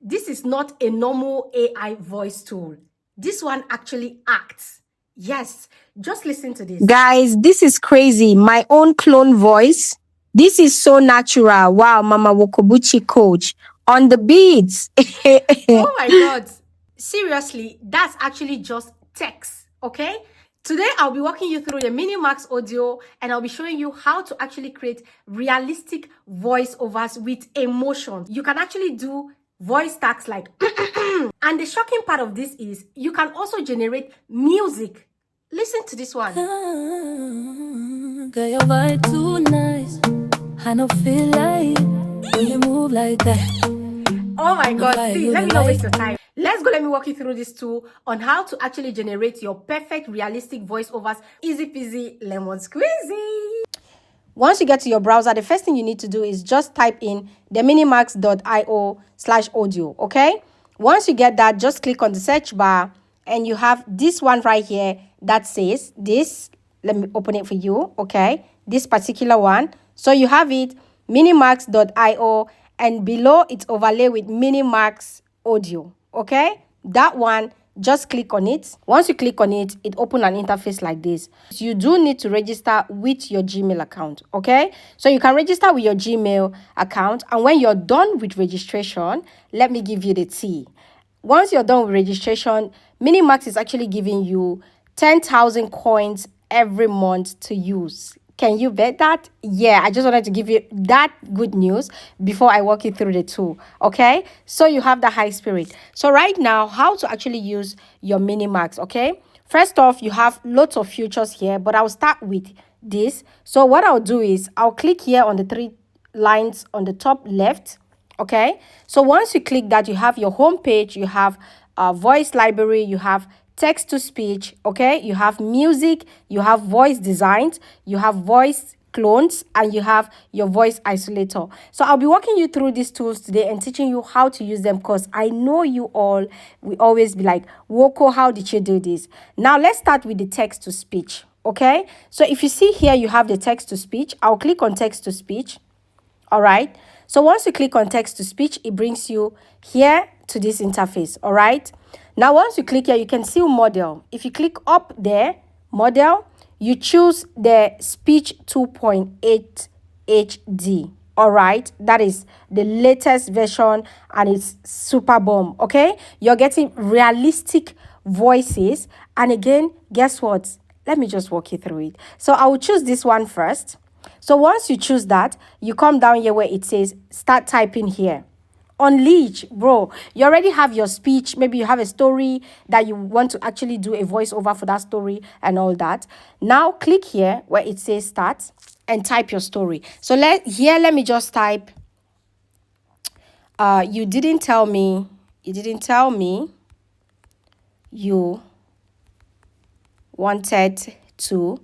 this is not a normal AI voice tool. This one actually acts. Yes, just listen to this. Guys, this is crazy. My own clone voice. This is so natural. Wow, Mama Wokobuchi coach on the beats. Oh my God. Seriously, that's actually just text, okay? Today, I'll be walking you through the Minimax audio and I'll be showing you how to actually create realistic voiceovers with emotion. You can actually do voice tags like and the shocking part of this is you can also generate music. Listen to this one. Girl, your vibe too nice. I don't feel like when you move like that. Oh my God, see, let me not waste your time. Let's go, let me walk you through this tool on how to actually generate your perfect realistic voiceovers. Easy peasy, lemon squeezy. Once you get to your browser, the first thing you need to do is just type in the minimax.io/audio, okay? Once you get that, just click on the search bar and you have this one right here that says this. Let me open it for you, okay? This particular one. So you have it, minimax.io, and below it's overlay with Minimax audio, okay? That one, just click on it. Once you click on it, it opens an interface like this. You do need to register with your Gmail account, okay? So you can register with your Gmail account, and when you're done with registration, let me give you the tea. Once you're done with registration, Minimax is actually giving you 10,000 coins every month to use. Can you bet that? Yeah, I just wanted to give you that good news before I walk you through the tool, okay? So you have the high spirit. So right now, how to actually use your Minimax, okay? First off, you have lots of features here, but I'll start with this. So what I'll do is I'll click here on the three lines on the top left, okay? So once you click that, you have your home page, you have a voice library, you have text to speech, okay? You have music, you have voice designs, you have voice clones, and you have your voice isolator. So I'll be walking you through these tools today and teaching you how to use them, because I know you all will always be like, Woko, how did you do this? Now let's start with the text to speech, okay? So if you see here, you have the text to speech. I'll click on text to speech. All right. So once you click on text to speech, it brings you here to this interface. All right. Now, once you click here, you can see model. If you click up there, model, you choose the speech 2.8 HD. All right. That is the latest version and it's super bomb. Okay. You're getting realistic voices. And again, guess what? Let me just walk you through it. So I will choose this one first. So once you choose that, you come down here where it says start typing here. Unleash, bro. You already have your speech. Maybe you have a story that you want to actually do a voiceover for that story and all that. Now click here where it says start and type your story. So let me just type you didn't tell me you wanted to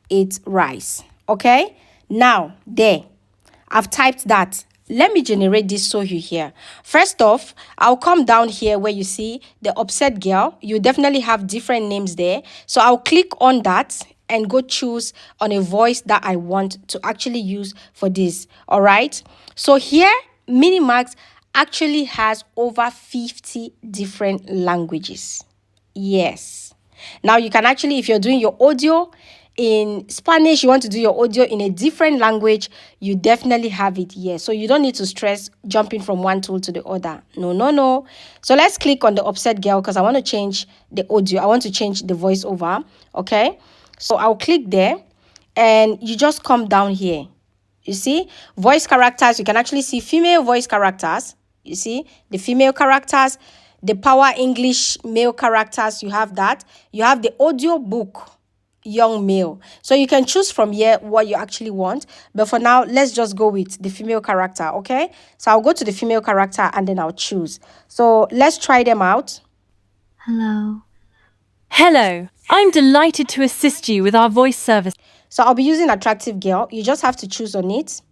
eat rice. Okay, now there, I've typed that. Let me generate this so you hear. First off, I'll come down here where you see the upset girl. You definitely have different names there. So I'll click on that and go choose on a voice that I want to actually use for this. All right. So here, Minimax actually has over 50 different languages. Yes. Now you can actually, if you're doing your audio in Spanish, you want to do your audio in a different language, you definitely have it here. So you don't need to stress jumping from one tool to the other. No. So let's click on the upset girl because I want to change the audio. I want to change the voiceover. Okay. So I'll click there and you just come down here. You see voice characters. You can actually see female voice characters. You see the female characters, the power English male characters. You have that. You have the audio book young male. So you can choose from here what you actually want. But for now, let's just go with the female character, okay? So I'll go to the female character and then I'll choose. So let's try them out. Hello, I'm delighted to assist you with our voice service. So I'll be using attractive girl. You just have to choose on it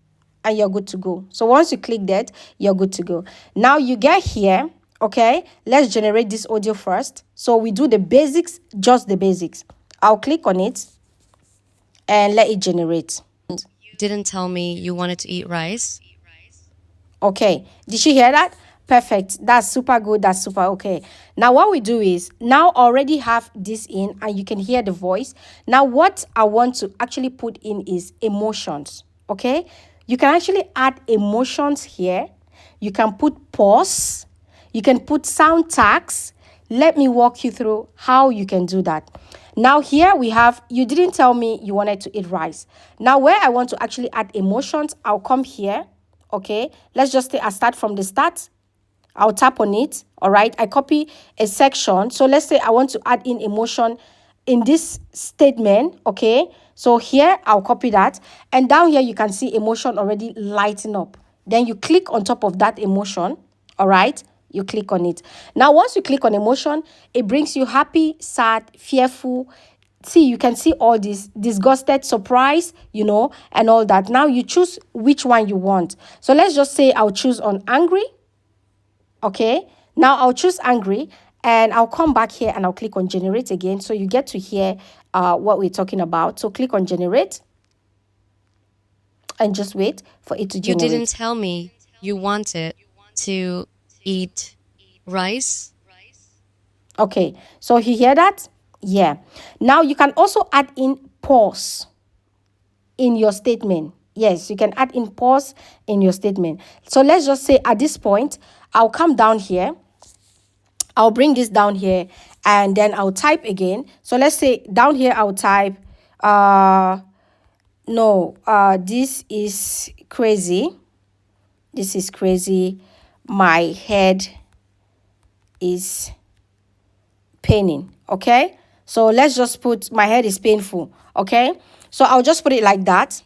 and you're good to go. So once you click that, you're good to go. Now you get here, okay? Let's generate this audio first. So we do the basics, just the basics. I'll click on it and let it generate. You didn't tell me you wanted to eat rice. Okay, did she hear that? Perfect. That's super good. That's super okay. Now, what we do is now already have this in and you can hear the voice. Now, what I want to actually put in is emotions. Okay. You can actually add emotions here. You can put pause. You can put sound tags. Let me walk you through how you can do that. Now, here we have, you didn't tell me you wanted to eat rice. Now, where I want to actually add emotions, I'll come here. Okay. Let's just say I start from the start. I'll tap on it. All right. I copy a section. So let's say I want to add in emotion in this statement. Okay. So here I'll copy that. And down here you can see emotion already lighting up. Then you click on top of that emotion. All right. You click on it. Now, once you click on emotion, it brings you happy, sad, fearful. See, you can see all this disgusted, surprise, and all that. Now you choose which one you want. So let's just say I'll choose on angry. Okay, now I'll choose angry and I'll come back here and I'll click on generate again. So you get to hear what we're talking about. So click on generate and just wait for it to You generate. didn't tell me you wanted to eat rice. Okay, so you hear that? Yeah. Now you can also add in pause in your statement. Yes, you can add in pause in your statement. So let's just say at this point, I'll come down here. I'll bring this down here and then I'll type again. So let's say down here, I'll type, this is crazy. This is crazy. My head is paining. Okay. So let's just put my head is painful. Okay. So I'll just put it like that.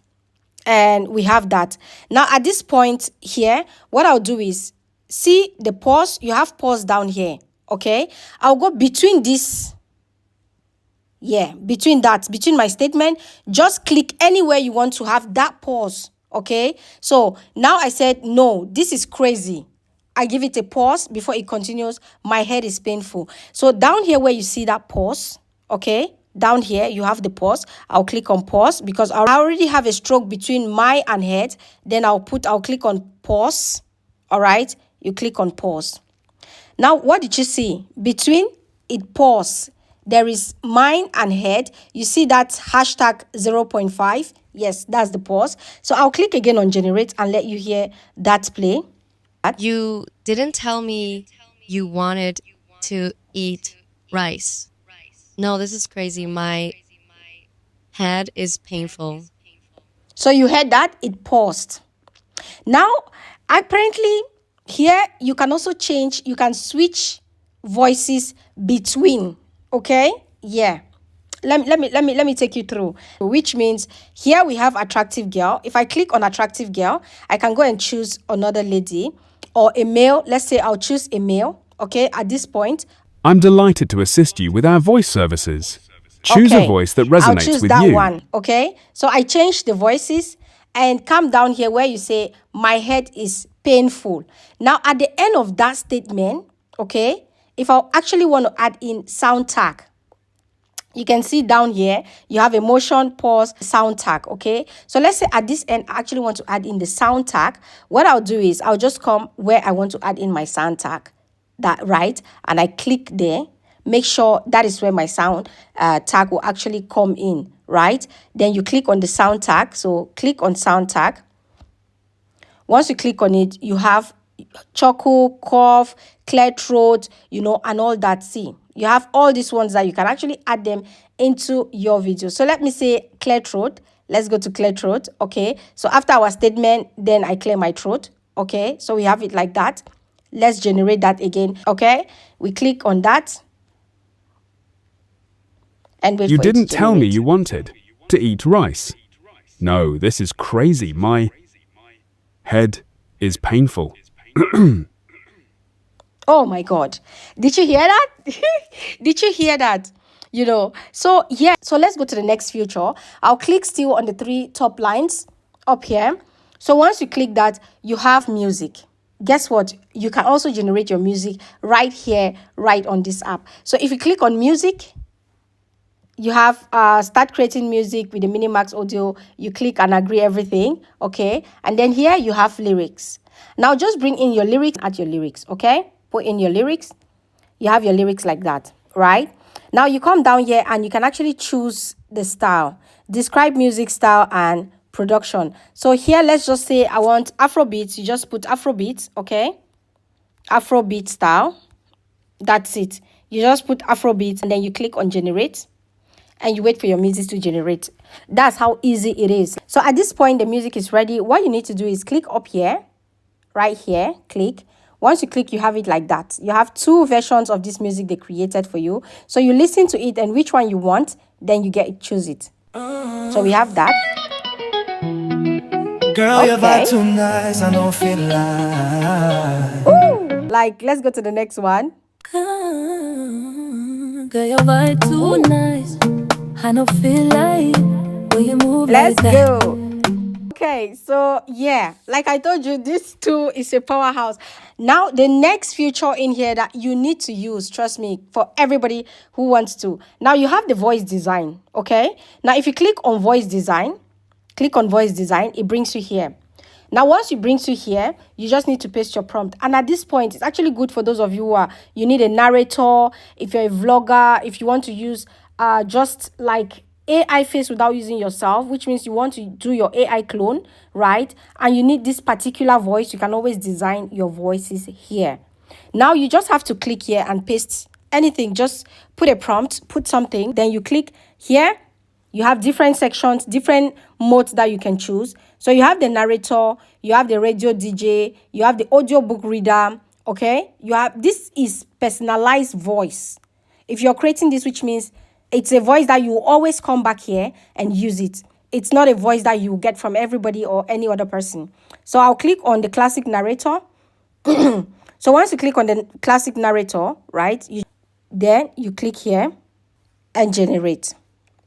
And we have that. Now at this point here, what I'll do is see the pause. You have pause down here. Okay. I'll go between this. Yeah, between my statement, just click anywhere you want to have that pause. Okay. So now I said, no, this is crazy. I give it a pause before it continues. My head is painful. So down here where you see that pause, okay, down here you have the pause. I'll click on pause because I already have a stroke between my and head. Then I'll click on pause. All right, you click on pause. Now, what did you see? Between it pause, there is mine and head. You see that hashtag 0.5? Yes, that's the pause. So I'll click again on generate and let you hear that play. You didn't tell me you wanted to eat rice. No, this is crazy. My head is painful. So you heard that? It paused. Now, apparently, here you can also change, you can switch voices between. Okay? Yeah. Let me take you through, which means here we have attractive girl. If I click on attractive girl, I can go and choose another lady or a male. Let's say I'll choose a male. Okay, at this point, I'm delighted to assist you with our voice services. Choose a voice that I'll resonates choose with that you. one. Okay, so I change the voices and come down here where you say my head is painful. Now at the end of that statement, okay, if I actually want to add in sound tag, you can see down here you have emotion, pause, sound tag. Okay, so let's say at this end I actually want to add in the sound tag. What I'll do is I'll just come where I want to add in my sound tag, that right, and I click there. Make sure that is where my sound tag will actually come in, right? Then you click on the sound tag. So click on sound tag. Once you click on it, you have chuckle, cough, clear throat, and all that. See, you have all these ones that you can actually add them into your video. So let me say clear throat. Let's go to clear throat. Okay, so after our statement, then I clear my throat. Okay, so we have it like that. Let's generate that again. Okay, we click on that and wait You for it to didn't tell me generate. you wanted to eat rice. No, this is crazy. My head is painful. Oh my God. Did you hear that? Did you hear that? So yeah, so let's go to the next feature. I'll click still on the three top lines up here. So once you click that, you have music. Guess what? You can also generate your music right here, right on this app. So if you click on music, you have start creating music with the Minimax audio. You click and agree everything. Okay. And then here you have lyrics. Now just bring in your lyrics, add your lyrics, okay? Put in your lyrics. You have your lyrics like that, right? Now you come down here and you can actually choose the style. Describe music style and production. So here, let's just say I want Afrobeats. You just put Afrobeats, okay? Afrobeat style. That's it. You just put Afrobeat and then you click on generate and you wait for your music to generate. That's how easy it is. So at this point, the music is ready. What you need to do is click up here, right here, click. Once you click, you have it like that. You have two versions of this music they created for you. So you listen to it and which one you want, then you choose it. So we have that. Girl, your vibe Okay. too nice, I don't feel like. Ooh, like, let's go to the next one. Girl, your vibe too nice. I don't feel like when you move Let's like that. go. Okay, so yeah, like I told you, this tool is a powerhouse. Now, the next feature in here that you need to use, trust me, for everybody who wants to. Now, you have the voice design, okay? Now, if you click on voice design, it brings you here. Now, once it brings you here, you just need to paste your prompt. And at this point, it's actually good for those of you who you need a narrator, if you're a vlogger, if you want to use just like AI face without using yourself, which means you want to do your AI clone, right? And you need this particular voice, you can always design your voices here. Now, you just have to click here and paste anything. Just put a prompt, put something, then you click here. You have different sections, different modes that you can choose. So you have the narrator, you have the radio DJ, you have the audio book reader, okay? This is personalized voice. If you're creating this, which means it's a voice that you always come back here and use it. It's not a voice that you get from everybody or any other person. So I'll click on the classic narrator. So once you click on the classic narrator, right, then you click here and generate.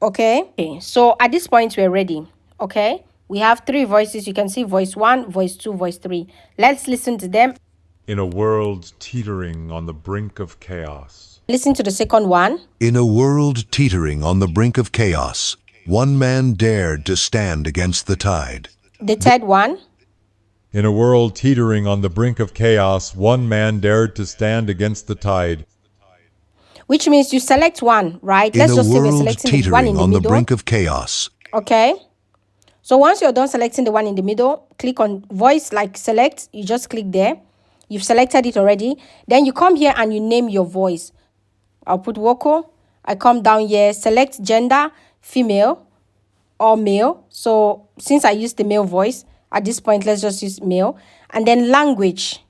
Okay, so at this point we're ready. Okay, we have three voices. You can see voice 1, voice 2, voice 3. Let's listen to them. In a world teetering on the brink of chaos. Listen to the second one. In a world teetering on the brink of chaos, one man dared to stand against the tide. The third one. In a world teetering on the brink of chaos, one man dared to stand against the tide. Which means you select one, right? In Let's a just say we're world selecting the one teetering in the on the middle. brink of chaos. Okay. So once you're done selecting the one in the middle, click on voice, like select. You just click there. You've selected it already. Then you come here and you name your voice. I'll put Woko. I come down here, select gender, female or male. So since I used the male voice, at this point, let's just use male. And then language.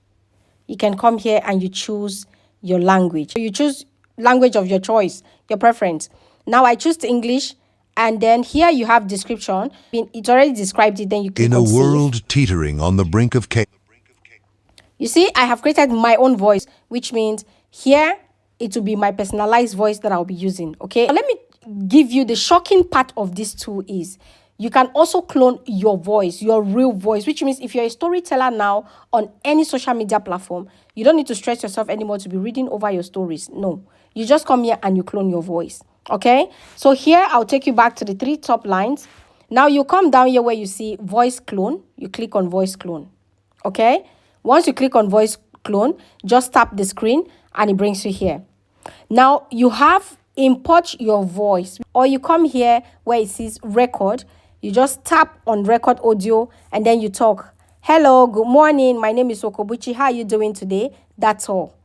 You can come here and you choose your language. You choose language of your choice, your preference. Now I choose English. And then here you have description. It already described it. Then you click In a on save. world teetering on the brink of chaos. You see, I have created my own voice, which means here it will be my personalized voice that I'll be using. Okay, let me give you the shocking part of this tool is you can also clone your voice, your real voice, which means if you're a storyteller now on any social media platform, you don't need to stress yourself anymore to be reading over your stories. No, you just come here and you clone your voice. Okay, so here I'll take you back to the 3 top lines. Now you come down here where you see voice clone. You click on voice clone. Okay, once you click on voice clone, just tap the screen and it brings you here. Now you have import your voice, or you come here where it says record. You just tap on record audio and then you talk. Hello, good morning. My name is Okobuchi. How are you doing today? That's all.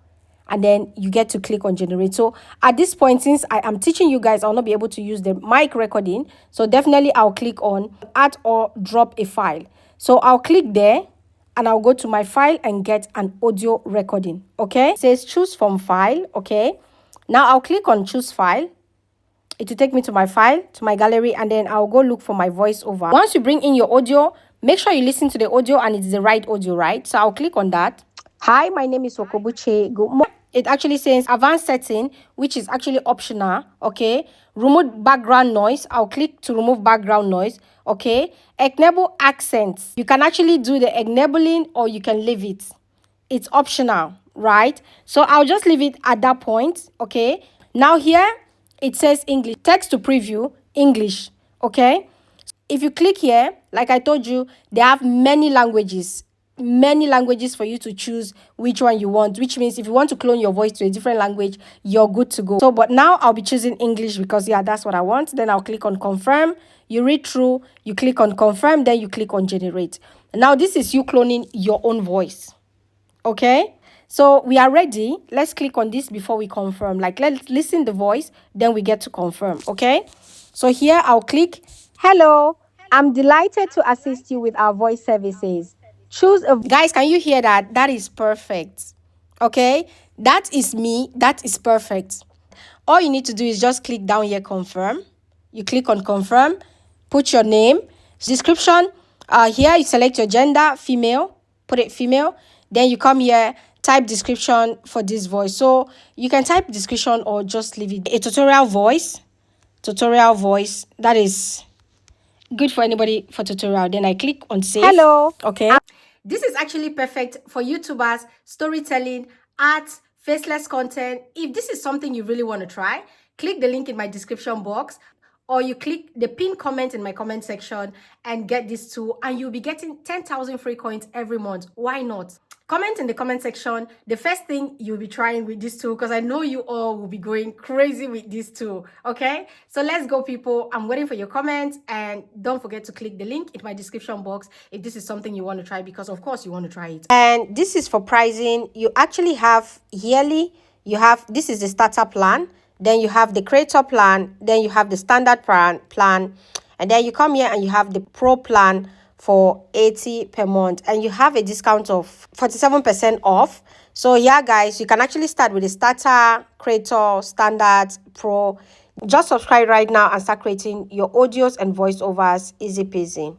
And then you get to click on generate. So at this point, since I am teaching you guys, I'll not be able to use the mic recording. So definitely I'll click on add or drop a file. So I'll click there and I'll go to my file and get an audio recording. Okay, it says choose from file. Okay, now I'll click on choose file. It will take me to my file, to my gallery, and then I'll go look for my voiceover. Once you bring in your audio, make sure you listen to the audio and it's the right audio, right? So I'll click on that. Hi, my name is Okobuche. Good morning. It actually says advanced setting, which is actually optional. Okay, remove background noise. I'll click to remove background noise. Okay, enable accents. You can actually do the enabling or you can leave it. It's optional, right? So I'll just leave it at that point. Okay, now here it says English, text to preview English. Okay, if you click here, like I told you, they have many languages. many languages for you to choose which one you want, which means if you want to clone your voice to a different language, you're good to go. So but now I'll be choosing English because yeah, that's what I want. Then I'll click on confirm. You read through, you click on confirm, then you click on generate. Now this is you cloning your own voice. Okay, so we are ready. Let's click on this before we confirm. Like, let's listen the voice, then we get to confirm. Okay, so here I'll click. Hello, I'm delighted to assist you with our voice services. Choose a Guys, can you hear that? That is perfect. Okay, that is me. That is perfect. All you need to do is just click down here, confirm. You click on confirm, put your name, description. Here you select your gender, female, put it female. Then you come here, type description for this voice. So you can type description or just leave it. A tutorial voice, that is good for anybody for tutorial. Then I click on save. hello. Okay, this is actually perfect for YouTubers, storytelling, art, faceless content. If this is something you really want to try, click the link in my description box, or you click the pinned comment in my comment section and get this tool, and you'll be getting 10,000 free coins every month. Why not? Comment in the comment section the first thing you'll be trying with this tool, because I know you all will be going crazy with this tool. Okay, so let's go, people. I'm waiting for your comments, and don't forget to click the link in my description box if this is something you want to try, because of course you want to try it. And this is for pricing. You actually have yearly, you have, this is the starter plan, then you have the creator plan, then you have the standard plan, and then you come here and you have the pro plan for 80 per month, and you have a discount of 47% off. So yeah, guys, you can actually start with the starter, creator, standard, pro. Just subscribe right now and start creating your audios and voiceovers easy peasy.